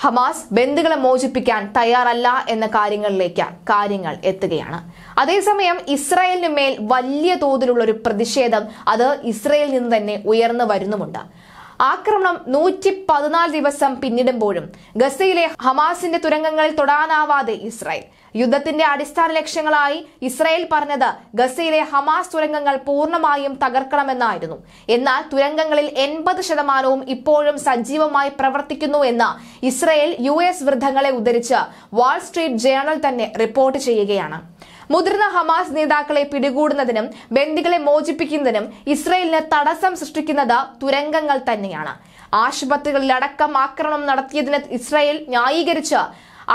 Hamas ബന്ദികളെ മോചിപ്പിക്കാൻ തയ്യാറല്ല എന്ന കാര്യങ്ങൾ എത്തുകയാണ്. അതേസമയം ഇസ്രായേലിന് മേൽ വലിയ തോതിലുള്ള ഒരു പ്രതിഷേധം അത് ഇസ്രായേലിൽ നിന്ന് തന്നെ ഉയർന്നു വരുന്നുമുണ്ട്. ആക്രമണം 114 ദിവസം പിന്നിടുമ്പോഴും ഗസയിലെ ഹമാസിന്റെ തുരങ്കങ്ങളിൽ തൊടാനാവാതെ ഇസ്രായേൽ. യുദ്ധത്തിന്റെ അടിസ്ഥാന ലക്ഷ്യങ്ങളായി ഇസ്രായേൽ പറഞ്ഞത് ഗസയിലെ ഹമാസ് തുരങ്കങ്ങൾ പൂർണ്ണമായും തകർക്കണമെന്നായിരുന്നു. എന്നാൽ തുരങ്കങ്ങളിൽ 80% ഇപ്പോഴും സജീവമായി പ്രവർത്തിക്കുന്നു എന്ന് ഇസ്രായേൽ US വൃദ്ധങ്ങളെ ഉദ്ധരിച്ച് വാൾ സ്ട്രീറ്റ് ജേർണൽ തന്നെ റിപ്പോർട്ട് ചെയ്യുകയാണ്. മുതിർന്ന ഹമാസ് നേതാക്കളെ പിടികൂടുന്നതിനും ബന്ദികളെ മോചിപ്പിക്കുന്നതിനും ഇസ്രായേലിന് തടസ്സം സൃഷ്ടിക്കുന്നത് തുരങ്കങ്ങൾ തന്നെയാണ്. ആശുപത്രികളിലടക്കം ആക്രമണം നടത്തിയതിന് ഇസ്രായേൽ ന്യായീകരിച്ച്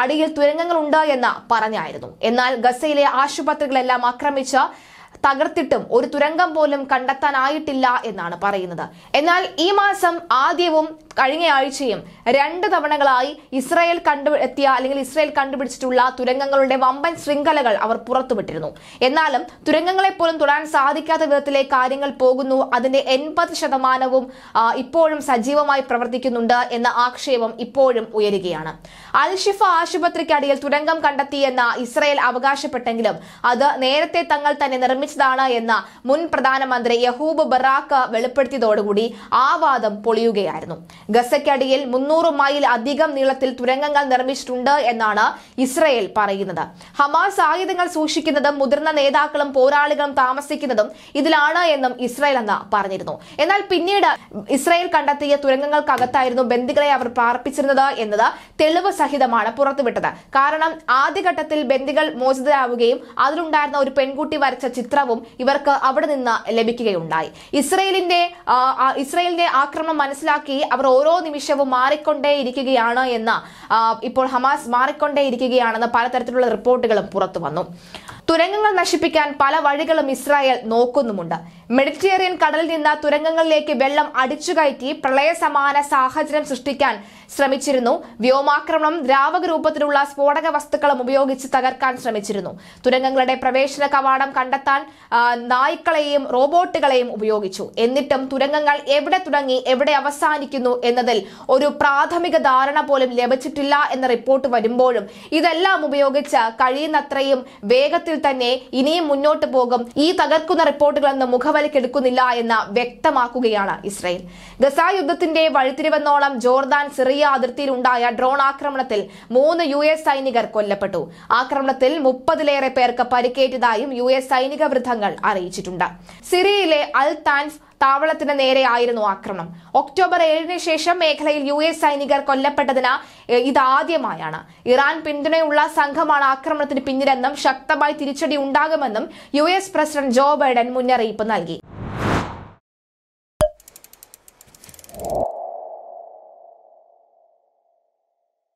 അടിയിൽ തുരങ്കങ്ങളുണ്ട് എന്ന് പറഞ്ഞായിരുന്നു. എന്നാൽ ഗസയിലെ ആശുപത്രികളെല്ലാം ആക്രമിച്ച് തകർത്തിട്ടും ഒരു തുരങ്കം പോലും കണ്ടെത്താനായിട്ടില്ല എന്നാണ് പറയുന്നത്. എന്നാൽ ഈ മാസം ആദ്യവും കഴിഞ്ഞ ആഴ്ചയും 2 തവണകളായി ഇസ്രായേൽ കണ്ടുപിടിച്ചിട്ടുള്ള തുരങ്കങ്ങളുടെ വമ്പൻ ശൃംഖലകൾ അവർ പുറത്തുവിട്ടിരുന്നു. എന്നാലും തുരങ്കങ്ങളെ പോലും തൊടാൻ സാധിക്കാത്ത വിധത്തിലെ കാര്യങ്ങൾ പോകുന്നു. അതിന്റെ 80% ഇപ്പോഴും സജീവമായി പ്രവർത്തിക്കുന്നുണ്ട് എന്ന ആക്ഷേപം ഇപ്പോഴും ഉയരുകയാണ്. അൽ-ഷിഫ ആശുപത്രിക്കടിയിൽ തുരങ്കം കണ്ടെത്തിയെന്ന ഇസ്രായേൽ അവകാശപ്പെട്ടെങ്കിലും അത് നേരത്തെ തങ്ങൾ തന്നെ നിർമ്മിച്ചതാണ് എന്ന മുൻ പ്രധാനമന്ത്രി യഹൂബ് ബറാക്ക് വെളിപ്പെടുത്തിയതോടുകൂടി ആ വാദം പൊളിയുകയായിരുന്നു. ഗസയ്ക്കടിയിൽ 300 മൈൽ അധികം നീളത്തിൽ തുരങ്കങ്ങൾ നിർമ്മിച്ചിട്ടുണ്ട് എന്നാണ് ഇസ്രായേൽ പറയുന്നത്. ഹമാസ് ആയുധങ്ങൾ സൂക്ഷിക്കുന്നതും മുതിർന്ന നേതാക്കളും പോരാളികളും താമസിക്കുന്നതും ഇതിലാണ് എന്നും ഇസ്രായേൽ അന്ന് പറഞ്ഞിരുന്നു. എന്നാൽ പിന്നീട് ഇസ്രായേൽ കണ്ടെത്തിയ തുരങ്കങ്ങൾക്കകത്തായിരുന്നു ബന്ദികളെ അവർ പാർപ്പിച്ചിരുന്നത് എന്നത് തെളിവ് സഹിതമാണ് പുറത്തുവിട്ടത്. കാരണം ആദ്യഘട്ടത്തിൽ ബന്ദികൾ മോചിതരാവുകയും അതിലുണ്ടായിരുന്ന ഒരു പെൺകുട്ടി വരച്ച ചിത്രവും ഇവർക്ക് അവിടെ നിന്ന് ലഭിക്കുകയുണ്ടായി. ഇസ്രായേലിന്റെ ആക്രമണം മനസ്സിലാക്കി അവർ ഓരോ നിമിഷവും മാറിക്കൊണ്ടേയിരിക്കുകയാണ് എന്ന് ഇപ്പോൾ ഹമാസ് മാറിക്കൊണ്ടേയിരിക്കുകയാണെന്ന് പലതരത്തിലുള്ള റിപ്പോർട്ടുകളും പുറത്തു വന്നു. തുരങ്കങ്ങൾ നശിപ്പിക്കാൻ പല വഴികളും ഇസ്രായേൽ നോക്കുന്നുമുണ്ട്. മെഡിറ്ററേനിയൻ കടലിൽ നിന്ന് തുരങ്കങ്ങളിലേക്ക് വെള്ളം അടിച്ചുകയറ്റി പ്രളയസമാന സാഹചര്യം സൃഷ്ടിക്കാൻ ശ്രമിച്ചിരുന്നു. വ്യോമാക്രമണം ദ്രാവക രൂപത്തിലുള്ള സ്ഫോടക വസ്തുക്കളും ഉപയോഗിച്ച് തകർക്കാൻ ശ്രമിച്ചിരുന്നു. തുരങ്കങ്ങളുടെ പ്രവേശന കവാടം കണ്ടെത്താൻ നായ്ക്കളെയും റോബോട്ടുകളെയും ഉപയോഗിച്ചു. എന്നിട്ടും തുരങ്കങ്ങൾ എവിടെ തുടങ്ങി എവിടെ അവസാനിക്കുന്നു എന്നതിൽ ഒരു പ്രാഥമിക ധാരണ പോലും ലഭിച്ചിട്ടില്ല എന്ന റിപ്പോർട്ട് വരുമ്പോഴും ഇതെല്ലാം ഉപയോഗിച്ച് കഴിയുന്നത്രയും വേഗത്തിൽ തന്നെ ഇനിയും മുന്നോട്ട് പോകും. ഈ തകർക്കുന്ന റിപ്പോർട്ടുകളൊന്നും മുഖവലിക്കെടുക്കുന്നില്ല എന്ന് വ്യക്തമാക്കുകയാണ് ഇസ്രായേൽ. ഗസ യുദ്ധത്തിന്റെ വഴിത്തിരിവെന്നോളം ജോർദാൻ സിറിയ അതിർത്തിയിൽ ഉണ്ടായ ഡ്രോൺ ആക്രമണത്തിൽ 3 US സൈനികർ കൊല്ലപ്പെട്ടു. ആക്രമണത്തിൽ 30-ലേറെ പേർക്ക് പരിക്കേറ്റതായും US സൈനിക വൃത്തങ്ങൾ അറിയിച്ചിട്ടുണ്ട്. സിറിയയിലെ അൽ താൻഫ് താവളത്തിന് നേരെയായിരുന്നു ആക്രമണം. ഒക്ടോബർ 7-ന് ശേഷം മേഖലയിൽ US സൈനികർ കൊല്ലപ്പെട്ടതിന് ഇതാദ്യമായാണ്. ഇറാൻ പിന്തുണയുള്ള സംഘമാണ് ആക്രമണത്തിന് പിന്നിലെന്നും ശക്തമായി തിരിച്ചടി ഉണ്ടാകുമെന്നും US പ്രസിഡന്റ് ജോ ബൈഡൻ മുന്നറിയിപ്പ് നൽകി.